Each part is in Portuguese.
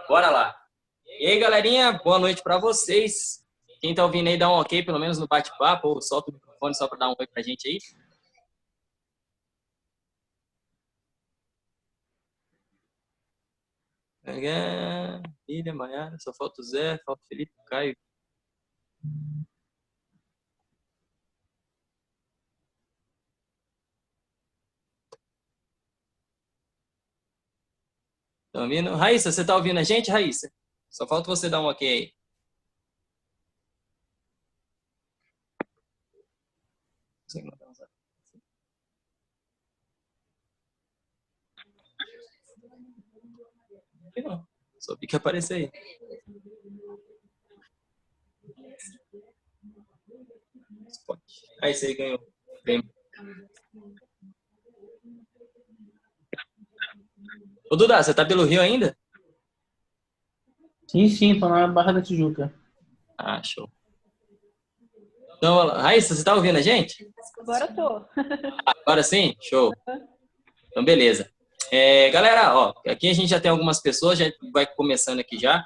Bora lá. E aí, galerinha, boa noite para vocês. Quem tá ouvindo aí, dá um ok, pelo menos no bate-papo, ou solta o microfone só para dar um oi pra gente aí. Ilha, Maiara, só falta o Zé, falta o Felipe, o Caio. Tá ouvindo? Raíssa, você tá ouvindo a gente, Raíssa? Só falta você dar um ok aí. Não, só fica aparecer aí. Aí você ganhou. Ô, Duda, você tá pelo Rio ainda? Sim, sim, tô na Barra da Tijuca. Ah, show. Então, Raíssa, você tá ouvindo a gente? Agora eu tô. Agora sim? Show. Então, beleza. Galera, ó, aqui a gente já tem algumas pessoas, já vai começando aqui já.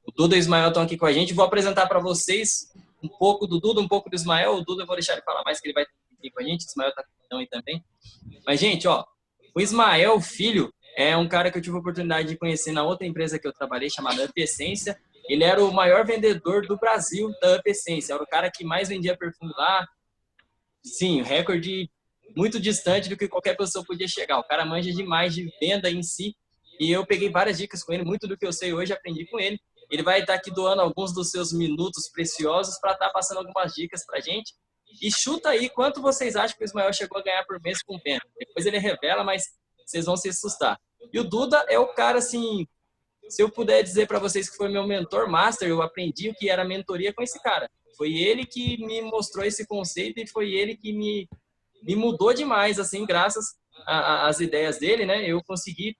O Duda e o Ismael estão aqui com a gente. Vou apresentar para vocês um pouco do Duda, um pouco do Ismael. O Duda eu vou deixar ele falar mais, que ele vai aqui com a gente. O Ismael está aqui também. Mas, gente, ó, o Ismael, filho, é um cara que eu tive a oportunidade de conhecer na outra empresa que eu trabalhei, chamada Up Essência. Ele era o maior vendedor do Brasil da Up Essência. Era o cara que mais vendia perfume lá. Sim, recorde muito distante do que qualquer pessoa podia chegar. O cara manja demais de venda em si. E eu peguei várias dicas com ele. Muito do que eu sei hoje aprendi com ele. Ele vai estar aqui doando alguns dos seus minutos preciosos para estar passando algumas dicas para a gente. E chuta aí quanto vocês acham que o Ismael chegou a ganhar por mês com venda. Depois ele revela, mas vocês vão se assustar. E o Duda é o cara, assim, se eu puder dizer para vocês que foi meu mentor master, eu aprendi o que era mentoria com esse cara. Foi ele que me mostrou esse conceito e foi ele que me mudou demais, assim, graças às ideias dele, né? Eu consegui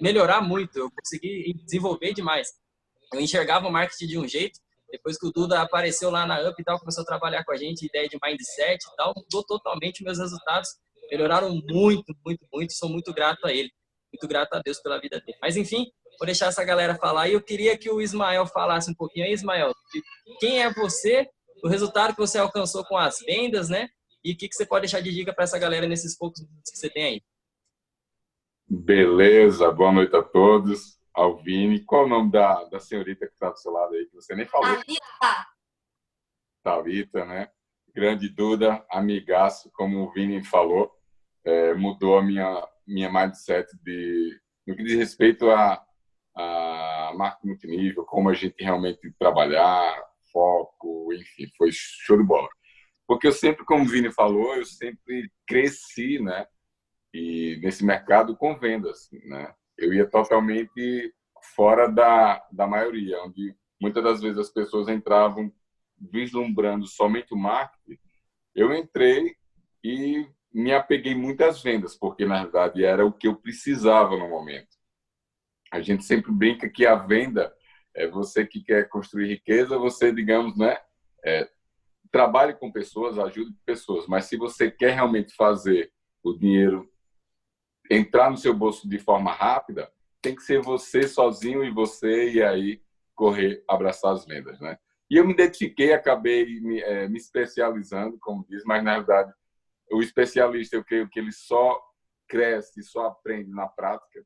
melhorar muito, eu consegui desenvolver demais. Eu enxergava o marketing de um jeito, depois que o Duda apareceu lá na Up e tal, começou a trabalhar com a gente, ideia de mindset e tal, mudou totalmente os meus resultados, melhoraram muito, muito, muito, sou muito grato a ele, muito grato a Deus pela vida dele. Mas enfim, vou deixar essa galera falar e eu queria que o Ismael falasse um pouquinho aí, Ismael, quem é você, o resultado que você alcançou com as vendas, né? E o que você pode deixar de dica para essa galera nesses poucos minutos que você tem aí? Beleza, boa noite a todos. Alvine, qual o nome da senhorita que está do seu lado aí, que você nem falou? Thalita. Thalita, né? Grande Duda, amigaço, como o Vini falou, mudou a minha mindset no que diz respeito a marketing multinível, como a gente realmente trabalhar, foco, enfim, foi show de bola. Porque eu sempre, como o Vini falou, eu sempre cresci, né? E nesse mercado com vendas, né? Eu ia totalmente fora da maioria, onde muitas das vezes as pessoas entravam vislumbrando somente o marketing. Eu entrei e me apeguei muito às vendas, porque na verdade era o que eu precisava no momento. A gente sempre brinca que a venda é você que quer construir riqueza, você, digamos, né? Trabalhe com pessoas, ajude pessoas, mas se você quer realmente fazer o dinheiro entrar no seu bolso de forma rápida, tem que ser você sozinho e aí correr, abraçar as vendas, né? E eu me identifiquei, acabei me especializando, como diz, mas na verdade o especialista, eu creio que ele só cresce, só aprende na prática.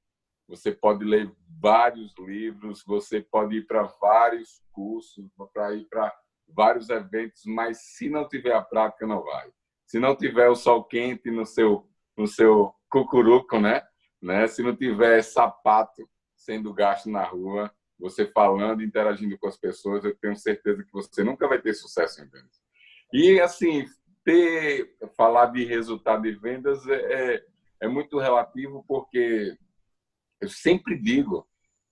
Você pode ler vários livros, você pode ir para vários cursos, para ir para vários eventos, mas se não tiver a prática, não vai. Se não tiver o sol quente no seu cucuruco, né? Se não tiver sapato sendo gasto na rua, você falando, interagindo com as pessoas, eu tenho certeza que você nunca vai ter sucesso em vendas. E, assim, falar de resultado de vendas é muito relativo, porque eu sempre digo,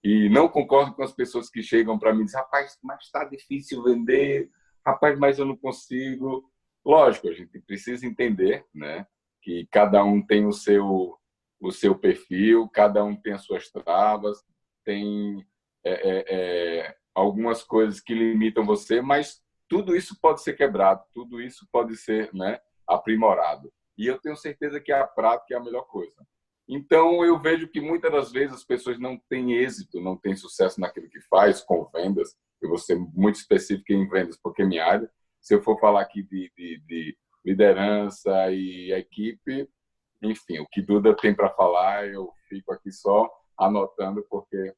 e não concordo com as pessoas que chegam para mim e dizem, rapaz, mas está difícil vender, rapaz, mas eu não consigo. Lógico, a gente precisa entender, né, que cada um tem o seu perfil, cada um tem as suas travas, tem algumas coisas que limitam você, mas tudo isso pode ser quebrado, tudo isso pode ser, né, aprimorado. E eu tenho certeza que a prática é a melhor coisa. Então, eu vejo que muitas das vezes as pessoas não têm êxito, não têm sucesso naquilo que faz, com vendas. Eu vou ser muito específico em vendas, porque é minha área. Se eu for falar aqui de liderança e equipe, enfim, o que Duda tem para falar, eu fico aqui só anotando, porque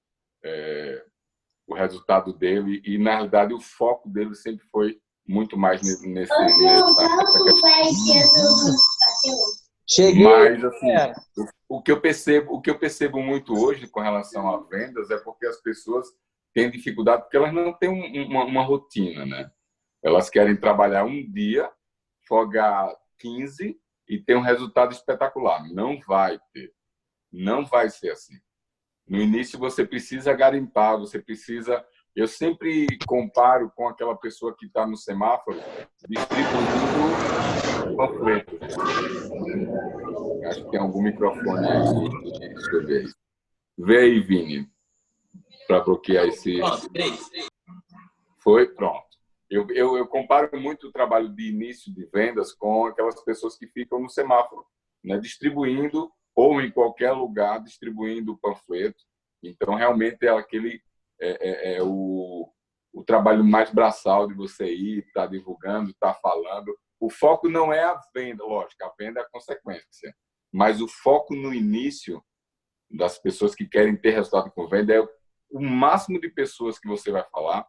o resultado dele, e na realidade o foco dele sempre foi muito mais nessa Cheguei. Mas, assim, o que eu percebo muito hoje com relação a vendas é porque as pessoas têm dificuldade porque elas não têm uma rotina, né? Elas querem trabalhar um dia, folgar 15 e ter um resultado espetacular. Não vai ter. Não vai ser assim. No início você precisa garimpar, você precisa... Eu sempre comparo com aquela pessoa que está no semáforo distribuindo panfletos. Acho que tem algum microfone aí. Deixa eu ver. Vê aí, Vini, para bloquear esse... Foi? Pronto. Eu comparo muito o trabalho de início de vendas com aquelas pessoas que ficam no semáforo, né? Distribuindo, ou em qualquer lugar, distribuindo o panfleto. Então, realmente, é o trabalho mais braçal de você ir, estar divulgando, estar falando. O foco não é a venda, lógico, a venda é a consequência. Mas o foco no início das pessoas que querem ter resultado com venda é o máximo de pessoas que você vai falar,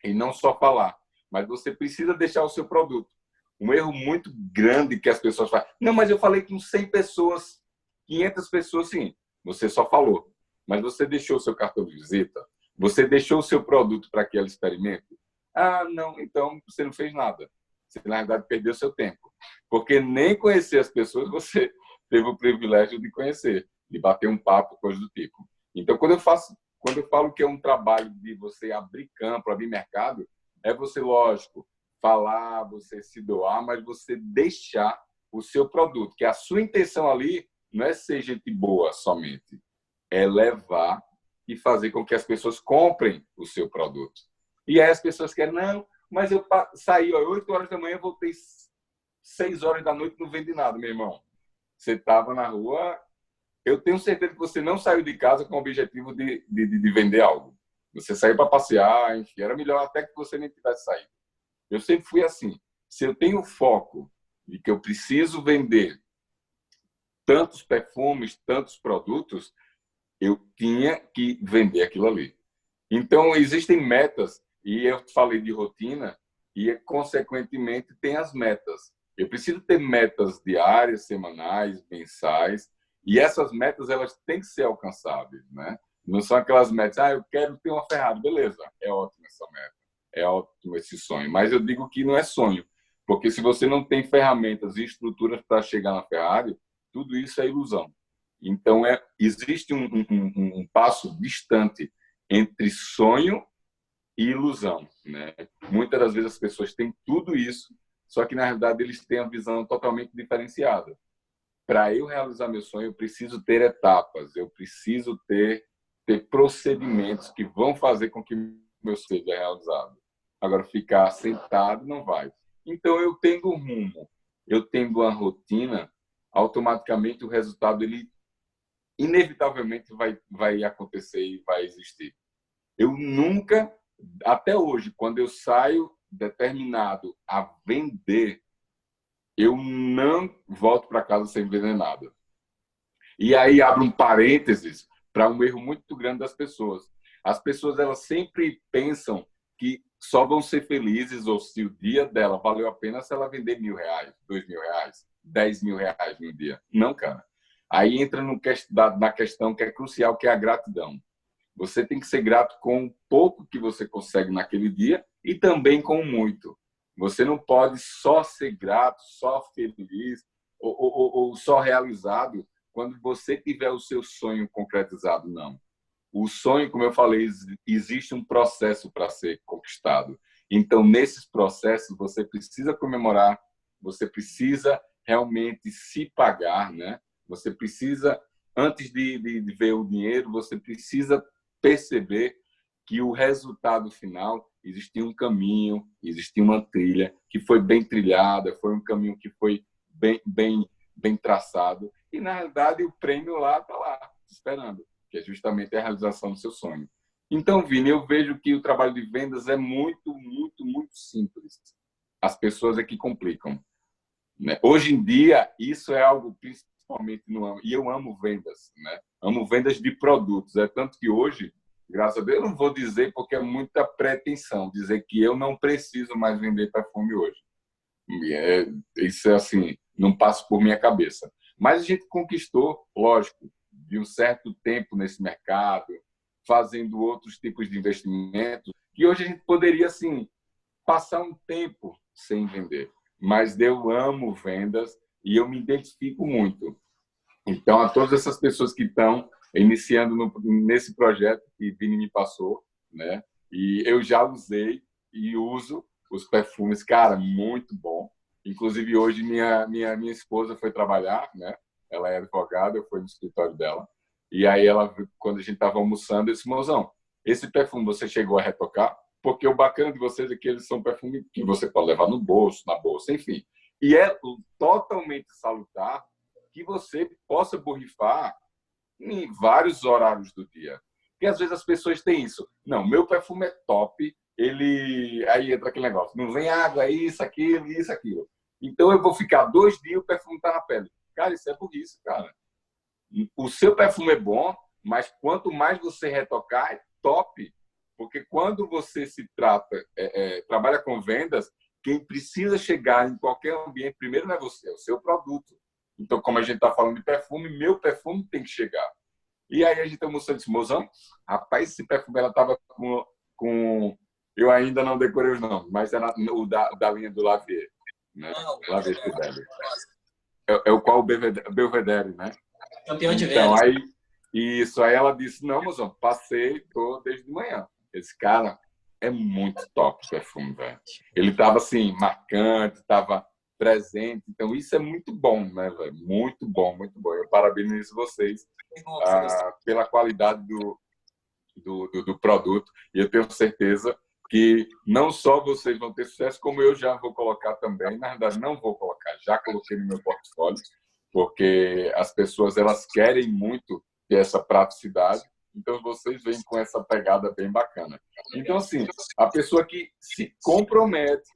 e não só falar, mas você precisa deixar o seu produto. Um erro muito grande que as pessoas fazem. Não, mas eu falei com 100 pessoas, 500 pessoas, sim. Você só falou. Mas você deixou o seu cartão de visita? Você deixou o seu produto para que ela experimente? Ah, não, então você não fez nada. Você, na verdade, perdeu seu tempo. Porque nem conhecer as pessoas você teve o privilégio de conhecer, de bater um papo, coisa do tipo. Então, quando eu falo que é um trabalho de você abrir campo, abrir mercado, é você, lógico, falar, você se doar, mas você deixar o seu produto, que a sua intenção ali não é ser gente boa somente, é levar e fazer com que as pessoas comprem o seu produto. E aí as pessoas querem, não, mas eu saí 8 horas da manhã, voltei 6 horas da noite, não vendi nada, meu irmão. Você estava na rua... Eu tenho certeza que você não saiu de casa com o objetivo de vender algo. Você saiu para passear, enfim, era melhor até que você nem tivesse saído. Eu sempre fui assim. Se eu tenho foco de que eu preciso vender tantos perfumes, tantos produtos, eu tinha que vender aquilo ali. Então, existem metas, e eu falei de rotina, e, consequentemente, tem as metas. Eu preciso ter metas diárias, semanais, mensais, e essas metas elas têm que ser alcançáveis, né? Não são aquelas metas, eu quero ter uma Ferrari, beleza, é ótimo essa meta, é ótimo esse sonho, mas eu digo que não é sonho, porque se você não tem ferramentas e estruturas para chegar na Ferrari, tudo isso é ilusão. Então, existe um passo distante entre sonho e ilusão, né? Muitas das vezes as pessoas têm tudo isso, só que na realidade eles têm a visão totalmente diferenciada. Para eu realizar meu sonho, eu preciso ter etapas, eu preciso ter procedimentos que vão fazer com que meu sonho seja realizado. Agora, ficar sentado não vai. Então, eu tendo um rumo, eu tendo uma rotina, automaticamente o resultado ele inevitavelmente vai acontecer e vai existir. Eu nunca, até hoje, quando eu saio determinado a vender, eu não volto para casa sem vender nada. E aí abre um parênteses para um erro muito grande das pessoas. As pessoas elas sempre pensam que só vão ser felizes ou se o dia dela valeu a pena se ela vender R$1.000, R$2.000, R$10.000 no dia. Não, cara. Aí entra na questão que é crucial, que é a gratidão. Você tem que ser grato com o pouco que você consegue naquele dia e também com muito. Você não pode só ser grato, só feliz ou só realizado quando você tiver o seu sonho concretizado, não. O sonho, como eu falei, existe um processo para ser conquistado. Então, nesses processos, você precisa comemorar, você precisa realmente se pagar, né? Você precisa, antes de ver o dinheiro, você precisa perceber que o resultado final existia um caminho, existia uma trilha que foi bem trilhada, foi um caminho que foi bem traçado. E e, na realidade, o prêmio lá está lá, esperando, que é justamente a realização do seu sonho. Então, Vini, eu vejo que o trabalho de vendas é muito, muito, muito simples. As pessoas é que complicam, né? Hoje em dia, isso é algo principalmente no amo. E eu amo vendas, né? Amo vendas de produtos. É tanto que hoje, graças a Deus, eu não vou dizer porque é muita pretensão dizer que eu não preciso mais vender perfume hoje. Isso é assim, não passa por minha cabeça. Mas a gente conquistou, lógico, de um certo tempo nesse mercado, fazendo outros tipos de investimentos, que hoje a gente poderia, assim, passar um tempo sem vender. Mas eu amo vendas e eu me identifico muito. Então, a todas essas pessoas que estão iniciando nesse projeto que Vini me passou, né? E eu já usei e uso os perfumes, cara, muito bom. Inclusive, hoje, minha esposa foi trabalhar, né? Ela é advogada, eu fui no escritório dela. E aí, ela, quando a gente estava almoçando, eu disse, mozão, esse perfume você chegou a retocar? Porque o bacana de vocês é que eles são perfumes que você pode levar no bolso, na bolsa, enfim. E é totalmente salutar que você possa borrifar em vários horários do dia. Porque às vezes as pessoas têm isso. Não, meu perfume é top, aí entra aquele negócio, não vem água, isso, aquilo. Então eu vou ficar 2 dias e o perfume está na pele. Cara, isso é burrice, cara. O seu perfume é bom, mas quanto mais você retocar, é top. Porque quando você se trabalha com vendas, quem precisa chegar em qualquer ambiente, primeiro não é você, é o seu produto. Então, como a gente está falando de perfume, meu perfume tem que chegar. E aí a gente almoçou e disse, mozão, rapaz, esse perfume ela estava com... Eu ainda não decorei os nomes, mas era o da linha do Lavier. Né? Lavier Fidele. É o qual o Belvedere, né? Campeão de então, vendas. Aí ela disse, não, mozão, passei, tô desde de manhã. Esse cara é muito top o perfume, velho. Ele estava assim, marcante, estava presente. Então, isso é muito bom, né, velho? Muito bom, muito bom. Eu parabenizo vocês pela qualidade do produto. E eu tenho certeza que não só vocês vão ter sucesso, como eu já vou colocar também. Na verdade, não vou colocar, já coloquei no meu portfólio, porque as pessoas elas querem muito ter essa praticidade. Então, vocês vêm com essa pegada bem bacana. Então, assim, a pessoa que se compromete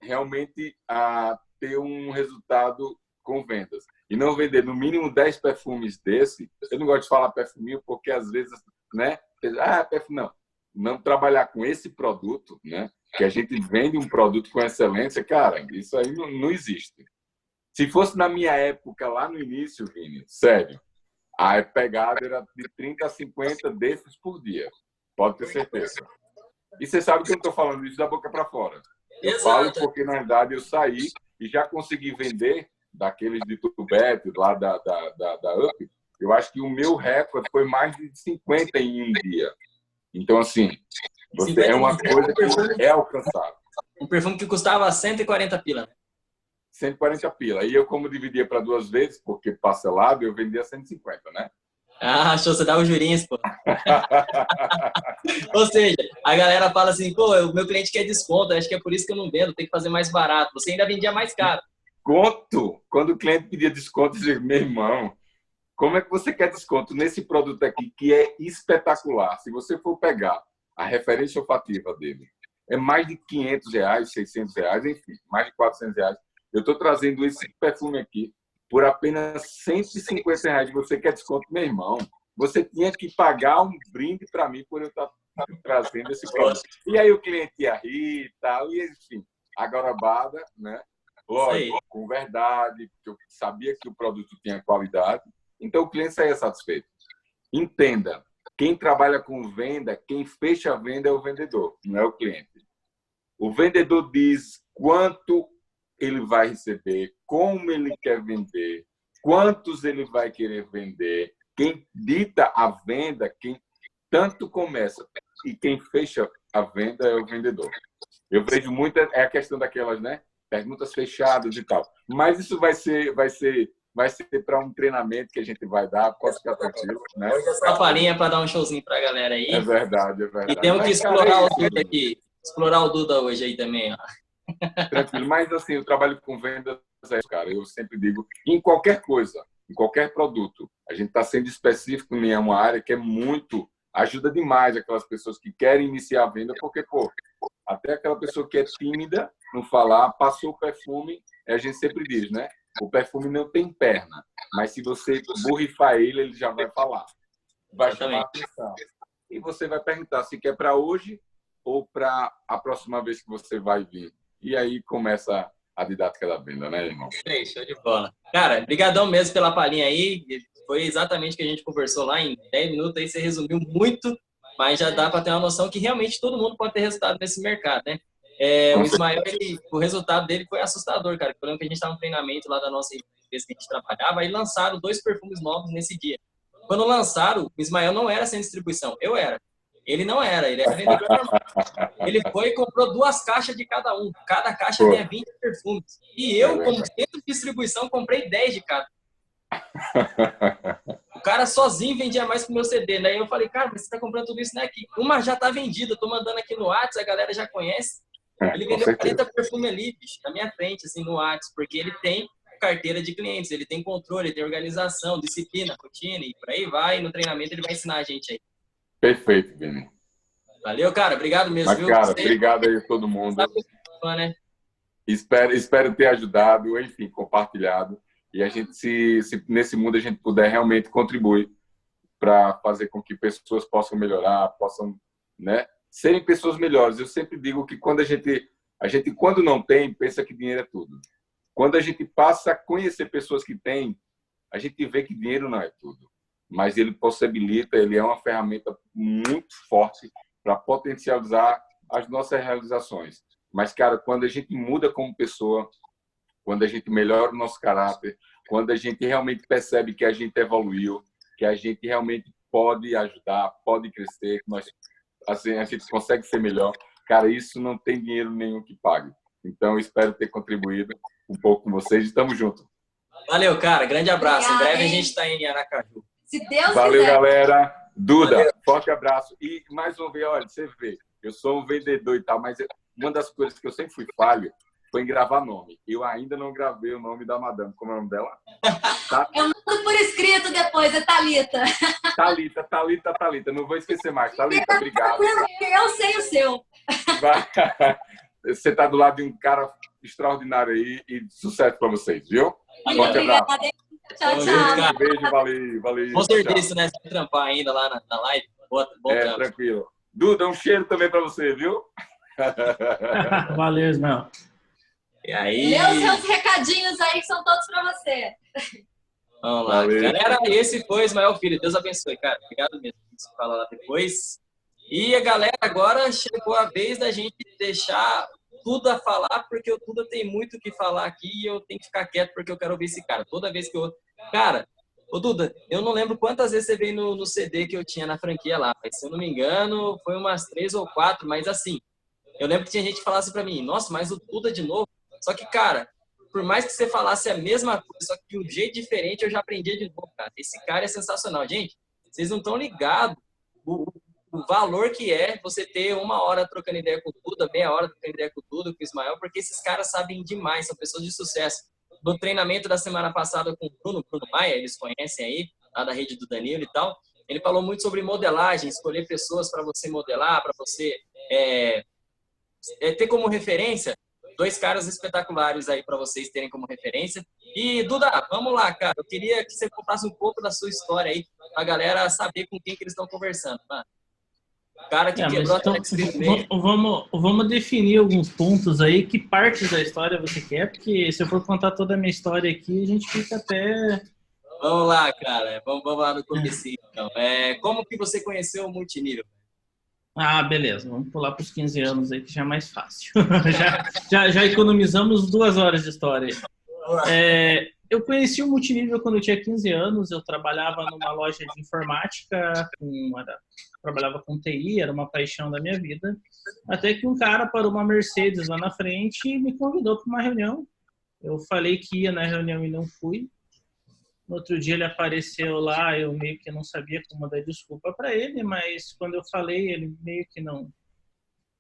realmente a ter um resultado com vendas. E não vender no mínimo 10 perfumes desse. Eu não gosto de falar perfuminho porque, às vezes, né? Perfume não trabalhar com esse produto, né? Que a gente vende um produto com excelência, cara, isso aí não existe. Se fosse na minha época, lá no início, Vini, sério, a pegada era de 30 a 50 desses por dia. Pode ter certeza. E você sabe que eu não estou falando isso da boca para fora. Eu falo porque, na verdade, eu saí e já consegui vender daqueles de Tubete, lá da UP. Eu acho que o meu recorde foi mais de 50 em um dia. Então, assim, é uma coisa que é alcançável. Um perfume que custava 140 pila. 140 pila. E eu, como dividia para 2 vezes, porque parcelado, eu vendia 150, né? Ah, show, você dá os jurinhos, pô. Ou seja, a galera fala assim, pô, o meu cliente quer desconto, acho que é por isso que eu não vendo, tem que fazer mais barato. Você ainda vendia mais caro. Quando o cliente pedia desconto, eu dizia, meu irmão, como é que você quer desconto nesse produto aqui, que é espetacular? Se você for pegar a referência olfativa dele, é mais de R$500, R$600, enfim, mais de R$400. Eu estou trazendo esse perfume aqui por apenas R$150. Você quer desconto, meu irmão? Você tinha que pagar um brinde para mim por eu estar trazendo esse produto. E aí o cliente ia rir e tal, e enfim, a garabada, né? Lógico, com verdade, porque eu sabia que o produto tinha qualidade, então o cliente saía satisfeito. Entenda, quem trabalha com venda, quem fecha a venda é o vendedor, não é o cliente. O vendedor diz quanto ele vai receber, como ele quer vender, quantos ele vai querer vender. Quem dita a venda, quem tanto começa e quem fecha a venda é o vendedor. Eu vejo muito, é a questão daquelas, né? Perguntas fechadas e tal. Mas isso vai ser para um treinamento que a gente vai dar, pode ficar tranquilo. Né? Hoje é só farinha para dar um showzinho para a galera aí. É verdade, é verdade. E temos que explorar o Duda aqui. Explorar o Duda hoje aí também, ó. Tranquilo. Mas, assim, eu trabalho com vendas, cara. Eu sempre digo, em qualquer coisa, em qualquer produto. A gente está sendo específico em uma área que é muito, ajuda demais aquelas pessoas que querem iniciar a venda, porque, pô, até aquela pessoa que é tímida, não falar, passou o perfume, a gente sempre diz, né? O perfume não tem perna, mas se você borrifar ele, ele já vai falar, vai chamar a atenção. E você vai perguntar se quer para hoje ou para a próxima vez que você vai vir. E aí começa a didática da venda, né, irmão? Show de bola. Cara, brigadão mesmo pela palhinha aí. Foi exatamente o que a gente conversou lá em 10 minutos. Aí você resumiu muito, mas já dá para ter uma noção que realmente todo mundo pode ter resultado nesse mercado, né? O Ismael, o resultado dele foi assustador, cara. Eu lembro que a gente estava no treinamento lá da nossa empresa que a gente trabalhava e lançaram 2 perfumes novos nesse dia. Quando lançaram, o Ismael não era sem distribuição, eu era. Ele não era, ele era vendedor normal. Ele foi e comprou 2 caixas de cada um. Cada caixa tinha 20 perfumes. E eu, como centro de distribuição, comprei 10 de cada. O cara sozinho vendia mais que o meu CD. Daí eu falei, cara, mas você tá comprando tudo isso, né? Aqui. Uma já tá vendida, eu tô mandando aqui no WhatsApp, a galera já conhece. Ele vendeu 40 perfumes ali, bicho, na minha frente, assim, no WhatsApp, porque ele tem carteira de clientes, ele tem controle, ele tem organização, disciplina, rotina, e por aí vai. E no treinamento ele vai ensinar a gente aí. Perfeito, Vini. Valeu, cara. Obrigado mesmo, Mas, viu? cara, obrigado aí a todo mundo. Né? Espero ter ajudado, enfim, compartilhado. E a gente, se nesse mundo a gente puder realmente contribuir para fazer com que pessoas possam melhorar, possam, né, serem pessoas melhores. Eu sempre digo que quando a gente quando não tem, pensa que dinheiro é tudo. Quando a gente passa a conhecer pessoas que têm, a gente vê que dinheiro não é tudo. Mas ele possibilita, ele é uma ferramenta muito forte para potencializar as nossas realizações. Mas, cara, quando a gente muda como pessoa, quando a gente melhora o nosso caráter, quando a gente realmente percebe que a gente evoluiu, que a gente realmente pode ajudar, pode crescer, que nós, assim, a gente consegue ser melhor, cara, isso não tem dinheiro nenhum que pague. Então, eu espero ter contribuído um pouco com vocês. Estamos juntos. Valeu, cara. Grande abraço. Obrigada, em breve a gente está em Aracaju. Se Deus Valeu, quiser. galera. Duda, Valeu. Forte abraço. E mais uma vez, olha, você vê, eu sou um vendedor e tal, mas uma das coisas que eu sempre fui falho foi em gravar nome. Eu ainda não gravei o nome da madame. Como é o nome dela? Tá? Eu mando por escrito depois, é Thalita. Thalita. Não vou esquecer mais. Thalita, obrigado. Eu sei o seu. Você está do lado de um cara extraordinário aí e sucesso para vocês, viu? Forte abraço. Tchau. Um beijo, valeu. Com certeza, né? Se trampar ainda lá na live, bom trampo. Tranquilo. Duda, um cheiro também para você, viu? Valeu, Ismael. E aí? Meus recadinhos aí que são todos para você. Vamos lá. Valeu. Galera, esse foi Ismael Filho. Deus abençoe, cara. Obrigado mesmo. A gente se fala lá depois. E a galera, agora chegou a vez da gente deixar tudo a falar, porque o Duda tem muito o que falar aqui e eu tenho que ficar quieto porque eu quero ouvir esse cara. Toda vez que eu... Cara, ô Duda, eu não lembro quantas vezes você veio no CD que eu tinha na franquia lá, mas se eu não me engano, foi umas 3 ou 4, mas assim, eu lembro que tinha gente que falasse pra mim, nossa, mas o Duda de novo? Só que, cara, por mais que você falasse a mesma coisa, só que de um jeito diferente, eu já aprendi de novo, cara. Esse cara é sensacional. Gente, vocês não estão ligados o valor que é você ter 1 hora trocando ideia com o Duda, meia hora trocando ideia com o Duda, com o Ismael, porque esses caras sabem demais, são pessoas de sucesso. No treinamento da semana passada com o Bruno Maia, eles conhecem aí, lá da rede do Danilo e tal, ele falou muito sobre modelagem, escolher pessoas para você modelar, para você ter como referência 2 caras espetaculares aí para vocês terem como referência. E, Duda, vamos lá, cara, eu queria que você contasse um pouco da sua história aí, para a galera saber com quem que eles estão conversando, mano. Cara que quebrou então, a vamos definir alguns pontos aí, que partes da história você quer, porque se eu for contar toda a minha história aqui, a gente fica até... Vamos lá, cara, vamos lá no começo, então. Como que você conheceu o multinível? Ah, beleza, vamos pular para os 15 anos aí, que já é mais fácil. já economizamos 2 horas de história aí. Eu conheci o multinível quando eu tinha 15 anos, eu trabalhava numa loja de informática, trabalhava com TI, era uma paixão da minha vida, até que um cara parou uma Mercedes lá na frente e me convidou para uma reunião. Eu falei que ia na reunião e não fui. No outro dia ele apareceu lá, eu meio que não sabia como dar desculpa para ele, mas quando eu falei, ele meio que não...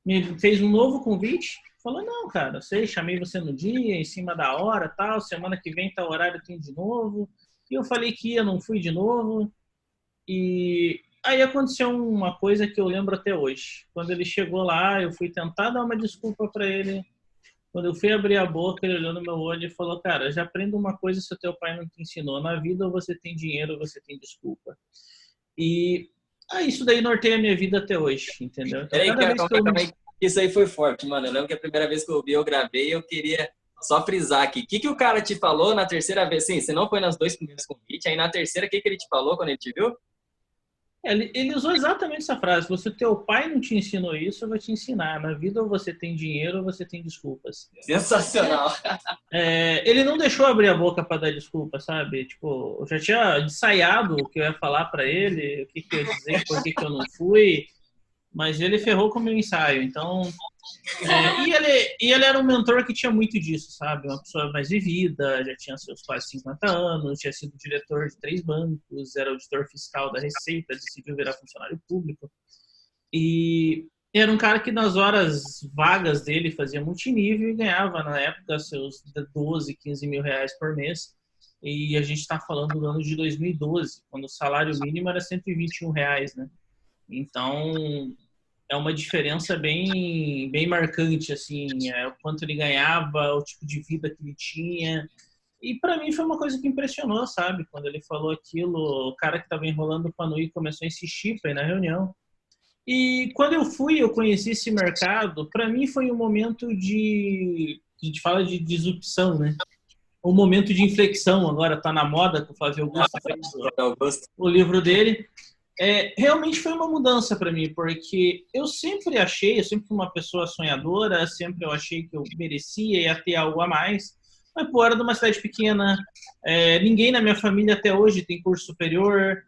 Me fez um novo convite, falou, não, cara, chamei você no dia, em cima da hora, tal, semana que vem tá horário tem de novo. E eu falei que ia, não fui de novo. E aí aconteceu uma coisa que eu lembro até hoje. Quando ele chegou lá, eu fui tentar dar uma desculpa para ele. Quando eu fui abrir a boca, ele olhou no meu olho e falou: cara, já aprenda uma coisa se o teu pai não te ensinou. Na vida, ou você tem dinheiro, ou você tem desculpa. E isso daí norteia a minha vida até hoje, entendeu? Então, Peraí, calma aí. Isso aí foi forte, mano. Eu lembro que a primeira vez que eu ouvi, eu gravei, eu queria só frisar aqui. O que o cara te falou na terceira vez? Sim, você não foi nas 2 primeiros convites, aí na terceira, o que ele te falou quando ele te viu? Ele usou exatamente essa frase: se o teu pai não te ensinou isso, eu vou te ensinar. Na vida, ou você tem dinheiro, ou você tem desculpas. Sensacional. Ele não deixou abrir a boca para dar desculpa, sabe? Tipo, eu já tinha ensaiado o que eu ia falar para ele, o que eu ia dizer, por que eu não fui, mas ele ferrou com o meu ensaio. Então, e ele era um mentor que tinha muito disso, sabe? Uma pessoa mais vivida, já tinha seus quase 50 anos, tinha sido diretor de 3 bancos, era auditor fiscal da Receita, decidiu virar funcionário público. E era um cara que nas horas vagas dele fazia multinível e ganhava, na época, seus 12, 15 mil reais por mês. E a gente está falando do ano de 2012, quando o salário mínimo era 121 reais, né? Então, é uma diferença bem, bem marcante, assim, o quanto ele ganhava, o tipo de vida que ele tinha. E para mim foi uma coisa que impressionou, sabe? Quando ele falou aquilo, o cara que estava enrolando o Panui começou a insistir para ir na reunião. E quando eu fui, eu conheci esse mercado, para mim foi um momento a gente fala de disrupção, né? Um momento de inflexão, agora está na moda, que o Flávio Augusto fez o livro dele. Realmente foi uma mudança para mim, porque eu sempre fui uma pessoa sonhadora, sempre eu achei que eu merecia ia ter algo a mais, mas pô, era de uma cidade pequena, ninguém na minha família até hoje tem curso superior,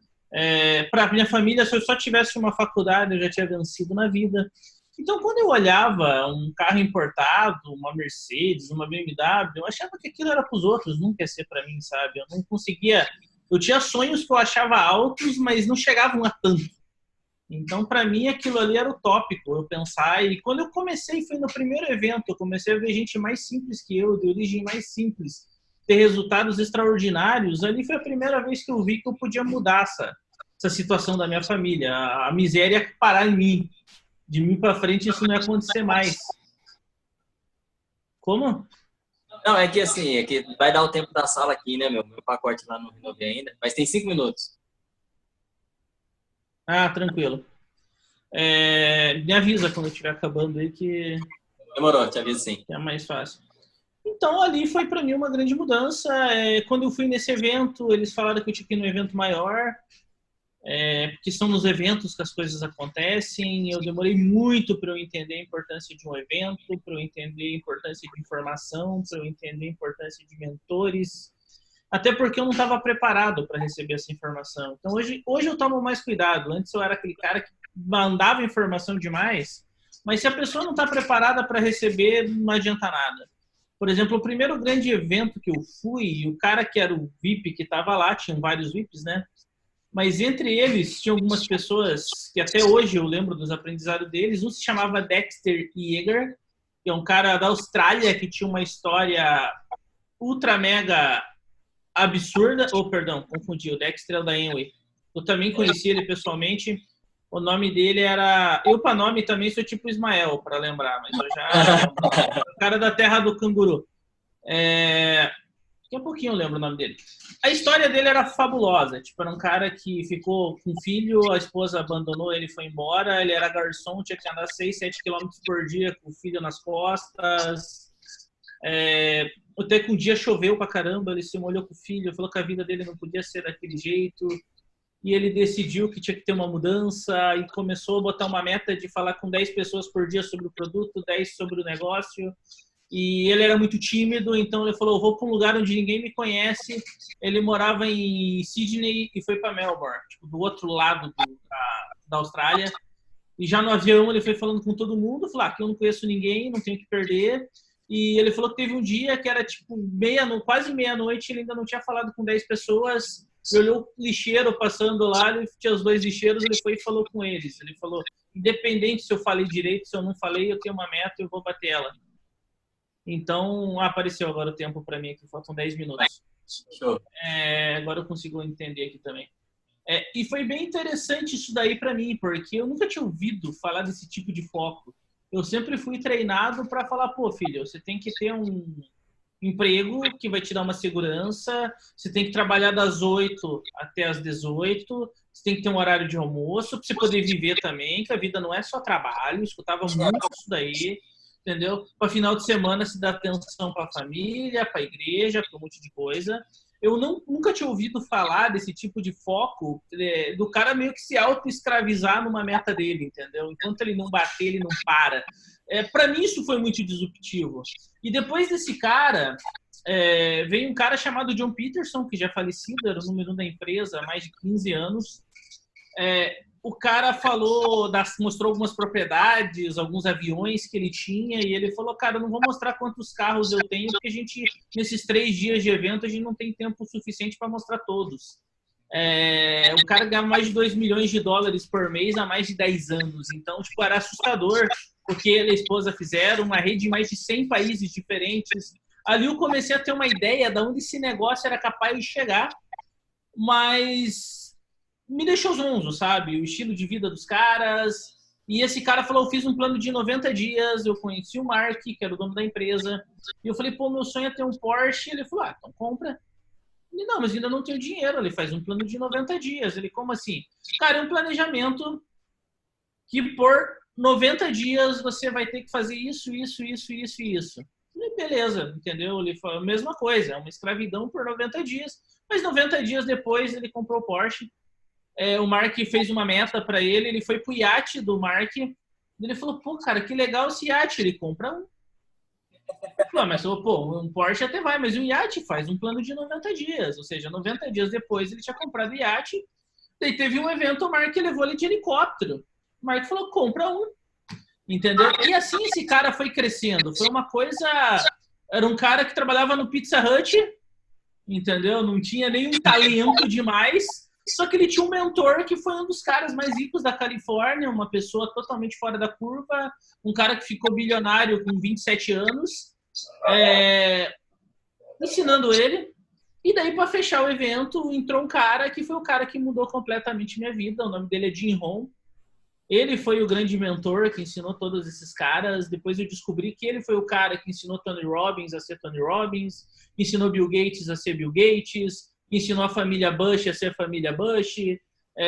para minha família, se eu só tivesse uma faculdade, eu já tinha vencido na vida. Então, quando eu olhava um carro importado, uma Mercedes, uma BMW, eu achava que aquilo era para os outros, nunca ia ser para mim, sabe? Eu não conseguia. Eu tinha sonhos que eu achava altos, mas não chegavam a tanto. Então, para mim, aquilo ali era utópico, eu pensar. E quando eu comecei, foi no primeiro evento, eu comecei a ver gente mais simples que eu, de origem mais simples, ter resultados extraordinários. Ali foi a primeira vez que eu vi que eu podia mudar essa situação da minha família. A miséria ia parar em mim. De mim para frente, isso não ia acontecer mais. Como? Não, é que assim, vai dar o tempo da sala aqui, né, meu? Meu pacote lá não renovei ainda, mas tem 5 minutos. Ah, tranquilo. Me avisa quando eu estiver acabando aí que... Demorou, te aviso sim. Que é mais fácil. Então, ali foi para mim uma grande mudança. Quando eu fui nesse evento, eles falaram que eu tinha que ir num evento maior, porque são nos eventos que as coisas acontecem. Eu demorei muito para eu entender a importância de um evento, para eu entender a importância de informação, para eu entender a importância de mentores, até porque eu não estava preparado para receber essa informação. Então, hoje eu tomo mais cuidado. Antes eu era aquele cara que mandava informação demais, mas se a pessoa não está preparada para receber, não adianta nada. Por exemplo, o primeiro grande evento que eu fui, o cara que era o VIP que estava lá, tinham vários VIPs, né? Mas entre eles, tinha algumas pessoas que até hoje eu lembro dos aprendizados deles. Um se chamava Dexter Yeager, que é um cara da Austrália que tinha uma história ultra mega absurda. Perdão, confundi. O Dexter é o da Amway. Eu também conheci ele pessoalmente. O nome dele era... Eu, para nome, também sou tipo Ismael, para lembrar. Mas eu já... O cara da terra do canguru. Daqui a pouquinho eu lembro o nome dele. A história dele era fabulosa. Tipo, era um cara que ficou com filho, a esposa abandonou ele, foi embora. Ele era garçom, tinha que andar 6, 7 quilômetros por dia com o filho nas costas. Até que um dia choveu pra caramba, ele se molhou com o filho, falou que a vida dele não podia ser daquele jeito. E ele decidiu que tinha que ter uma mudança e começou a botar uma meta de falar com 10 pessoas por dia sobre o produto, 10 sobre o negócio. E ele era muito tímido, então ele falou, vou para um lugar onde ninguém me conhece. Ele morava em Sydney e foi para Melbourne, tipo, do outro lado da Austrália. E já no avião ele foi falando com todo mundo, falou, aqui eu não conheço ninguém, não tenho que perder. E ele falou que teve um dia que era tipo quase meia-noite, ele ainda não tinha falado com 10 pessoas. Ele olhou o lixeiro passando lá, ele tinha os 2 lixeiros, ele foi e falou com eles. Ele falou, independente se eu falei direito, se eu não falei, eu tenho uma meta, eu vou bater ela. Então, apareceu agora o tempo para mim aqui, faltam 10 minutos. Show. Agora eu consigo entender aqui também. E foi bem interessante isso daí para mim, porque eu nunca tinha ouvido falar desse tipo de foco. Eu sempre fui treinado para falar, pô, filho, você tem que ter um emprego que vai te dar uma segurança, você tem que trabalhar das 8 até as 18, você tem que ter um horário de almoço para você poder viver também, que a vida não é só trabalho. Eu escutava muito isso daí, entendeu? Para final de semana se dá atenção para a família, para a igreja, para um monte de coisa. Eu nunca tinha ouvido falar desse tipo de foco, do cara meio que se auto-escravizar numa meta dele, entendeu? Enquanto ele não bater, ele não para. Para mim, isso foi muito disruptivo. E depois desse cara, veio um cara chamado John Peterson, que já é falecido, era o número 1 da empresa há mais de 15 anos. O cara mostrou algumas propriedades, alguns aviões que ele tinha, e ele falou, cara, eu não vou mostrar quantos carros eu tenho, porque nesses 3 dias de evento, a gente não tem tempo suficiente para mostrar todos. O cara ganhava mais de $2 milhões por mês há mais de 10 anos. Então, era assustador o que ele e a esposa fizeram, uma rede em mais de 100 países diferentes. Ali eu comecei a ter uma ideia de onde esse negócio era capaz de chegar, mas me deixou zonzo, sabe? O estilo de vida dos caras. E esse cara falou, eu fiz um plano de 90 dias, eu conheci o Mark, que era o dono da empresa, e eu falei, pô, meu sonho é ter um Porsche. Ele falou, então compra. Ele, não, mas ainda não tenho dinheiro. Ele faz um plano de 90 dias. Ele, como assim? Cara, é um planejamento que por 90 dias você vai ter que fazer isso, isso, isso, isso e isso. E beleza, entendeu? Ele falou a mesma coisa, é uma escravidão por 90 dias. Mas 90 dias depois ele comprou o Porsche. O Mark fez uma meta para ele, ele foi pro iate do Mark. Ele falou, pô, cara, que legal esse iate. Ele compra um. Mas pô, um Porsche até vai, mas o iate faz um plano de 90 dias. Ou seja, 90 dias depois ele tinha comprado o iate. Daí teve um evento, o Mark levou ele de helicóptero. O Mark falou, compra um. Entendeu? E assim esse cara foi crescendo. Foi uma coisa... Era um cara que trabalhava no Pizza Hut, entendeu? Não tinha nenhum talento demais. Só que ele tinha um mentor que foi um dos caras mais ricos da Califórnia, uma pessoa totalmente fora da curva, um cara que ficou bilionário com 27 anos, ensinando ele. E daí, para fechar o evento, entrou um cara que foi o cara que mudou completamente minha vida. O nome dele é Jim Rohn. Ele foi o grande mentor que ensinou todos esses caras. Depois eu descobri que ele foi o cara que ensinou Tony Robbins a ser Tony Robbins, ensinou Bill Gates a ser Bill Gates, ensinou a família Bush a ser a família Bush,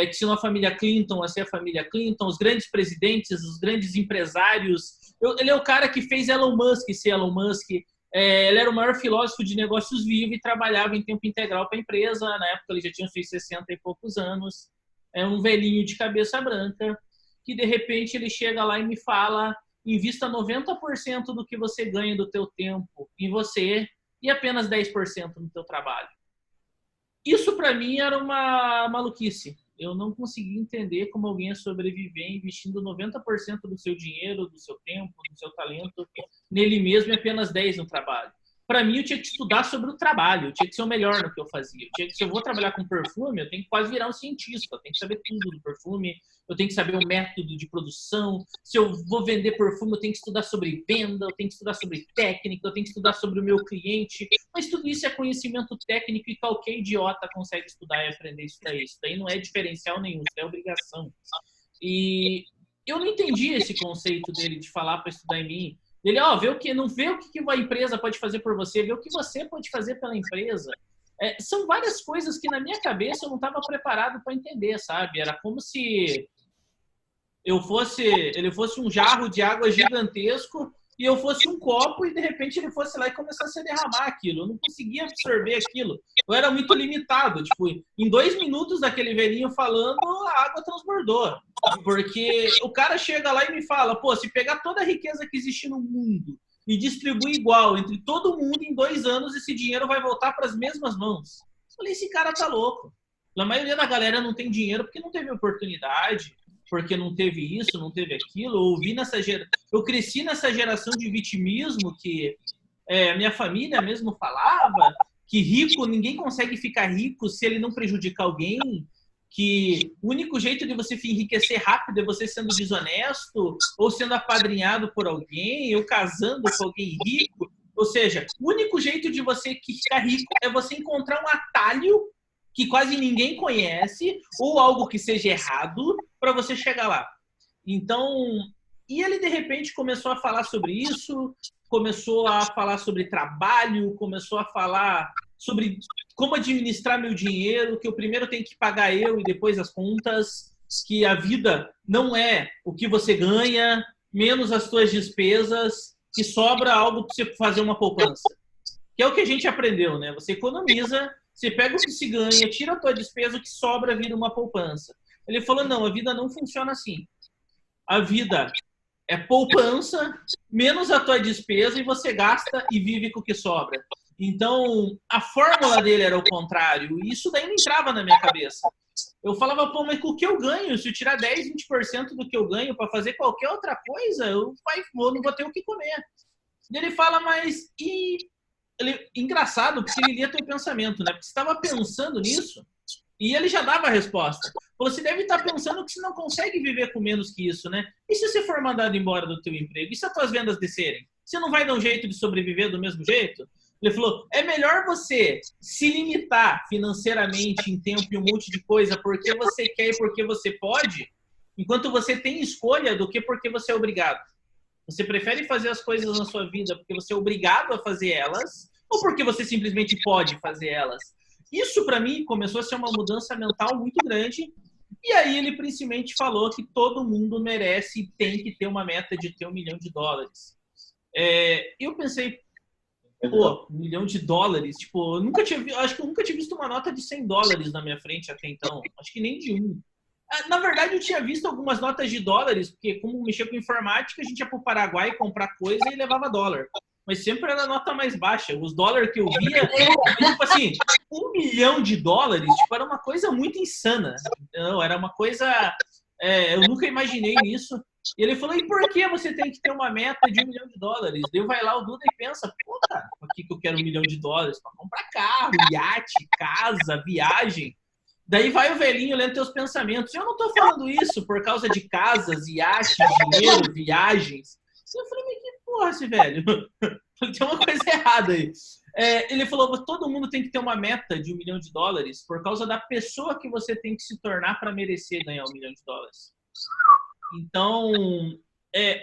ensinou a família Clinton a ser a família Clinton, os grandes presidentes, os grandes empresários. Ele é o cara que fez Elon Musk ser Elon Musk. Ele era o maior filósofo de negócios vivo e trabalhava em tempo integral para a empresa. Na época ele já tinha seus 60 e poucos anos. É um velhinho de cabeça branca que de repente ele chega lá e me fala, invista 90% do que você ganha do teu tempo em você e apenas 10% no teu trabalho. Isso para mim era uma maluquice. Eu não conseguia entender como alguém ia sobreviver investindo 90% do seu dinheiro, do seu tempo, do seu talento nele mesmo e apenas 10% no trabalho. Para mim, eu tinha que estudar sobre o trabalho, eu tinha que ser o melhor no que eu fazia. Se eu vou trabalhar com perfume, eu tenho que quase virar um cientista, eu tenho que saber tudo do perfume, eu tenho que saber o método de produção. Se eu vou vender perfume, eu tenho que estudar sobre venda, eu tenho que estudar sobre técnica, eu tenho que estudar sobre o meu cliente. Mas tudo isso é conhecimento técnico e qualquer idiota consegue estudar e aprender isso daí. Isso daí não é diferencial nenhum, isso é obrigação. E eu não entendi esse conceito dele de falar para estudar em mim. Ele, não vê o que a empresa pode fazer por você, vê o que você pode fazer pela empresa. São várias coisas que na minha cabeça eu não estava preparado para entender, sabe? Era como se ele fosse um jarro de água gigantesco e eu fosse um copo e de repente ele fosse lá e começasse a derramar aquilo. Eu não conseguia absorver aquilo. Eu era muito limitado. Tipo, em 2 minutos daquele velhinho falando, a água transbordou. Porque o cara chega lá e me fala, pô, se pegar toda a riqueza que existe no mundo e distribuir igual entre todo mundo em 2 anos, esse dinheiro vai voltar para as mesmas mãos. Eu falei, esse cara tá louco. A maioria da galera não tem dinheiro porque não teve oportunidade, porque não teve isso, não teve aquilo. Eu cresci nessa geração de vitimismo que a minha família mesmo falava que ninguém consegue ficar rico se ele não prejudicar alguém, que o único jeito de você enriquecer rápido é você sendo desonesto ou sendo apadrinhado por alguém ou casando com alguém rico. Ou seja, o único jeito de você ficar rico é você encontrar um atalho que quase ninguém conhece ou algo que seja errado para você chegar lá. Então, e ele de repente começou a falar sobre isso, começou a falar sobre trabalho, começou a falar sobre como administrar meu dinheiro, que eu primeiro tenho que pagar eu e depois as contas, que a vida não é o que você ganha, menos as suas despesas, que sobra algo para você fazer uma poupança. Que é o que a gente aprendeu, né? Você economiza, você pega o que se ganha, tira a tua despesa, o que sobra vira uma poupança. Ele falou, não, a vida não funciona assim. A vida é poupança, menos a tua despesa, e você gasta e vive com o que sobra. Então, a fórmula dele era o contrário, e isso daí não entrava na minha cabeça. Eu falava, pô, mas com o que eu ganho? Se eu tirar 10, 20% do que eu ganho para fazer qualquer outra coisa, eu não vou ter o que comer. E ele fala, mas... engraçado, porque ele lia teu pensamento, né? Porque você estava pensando nisso e ele já dava a resposta. Você deve estar pensando que você não consegue viver com menos que isso, né? E se você for mandado embora do teu emprego? E se as tuas vendas descerem? Você não vai dar um jeito de sobreviver do mesmo jeito? Ele falou, é melhor você se limitar financeiramente em tempo e um monte de coisa porque você quer e porque você pode, enquanto você tem escolha, do que porque você é obrigado. Você prefere fazer as coisas na sua vida porque você é obrigado a fazer elas ou porque você simplesmente pode fazer elas? Isso, para mim, começou a ser uma mudança mental muito grande. E aí ele principalmente falou que todo mundo merece e tem que ter uma meta de ter $1 milhão. Eu pensei, pô, $1 milhão? Tipo, acho que eu nunca tinha visto uma nota de $100 na minha frente até então. Acho que nem de um. Na verdade, eu tinha visto algumas notas de dólares, porque como mexia com informática, a gente ia para o Paraguai comprar coisa e levava dólar. Mas sempre era a nota mais baixa. Os dólares que eu via, tipo assim, $1 milhão, tipo, era uma coisa muito insana. Não, era uma coisa... eu nunca imaginei nisso. E ele falou, e por que você tem que ter uma meta de $1 milhão? Daí vai lá o Duda e pensa, pô, cara, por que eu quero $1 milhão? Para comprar carro, iate, casa, viagem. Daí vai o velhinho lendo teus pensamentos. Eu não estou falando isso por causa de casas, iates, dinheiro, viagens. Eu falei, mas que porra esse velho? Tem uma coisa errada aí. Ele falou, todo mundo tem que ter uma meta de $1 milhão por causa da pessoa que você tem que se tornar para merecer ganhar $1 milhão. Então,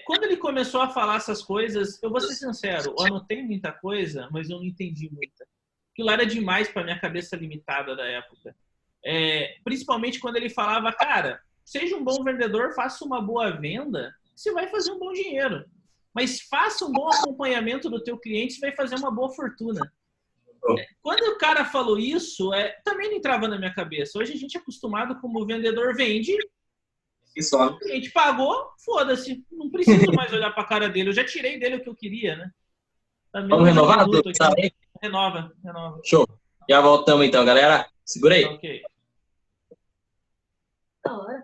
quando ele começou a falar essas coisas, eu vou ser sincero, eu anotei muita coisa, mas eu não entendi muita. Aquilo era demais para minha cabeça limitada da época. Principalmente quando ele falava, cara, seja um bom vendedor, faça uma boa venda, você vai fazer um bom dinheiro. Mas faça um bom acompanhamento do teu cliente, você vai fazer uma boa fortuna. Quando o cara falou isso, também não entrava na minha cabeça. Hoje a gente é acostumado como o vendedor vende, o cliente pagou, foda-se, não preciso mais olhar para a cara dele, eu já tirei dele o que eu queria, né? Vamos renovar? Renova. Show. Já voltamos então, galera. Segura aí. Ok. Da hora.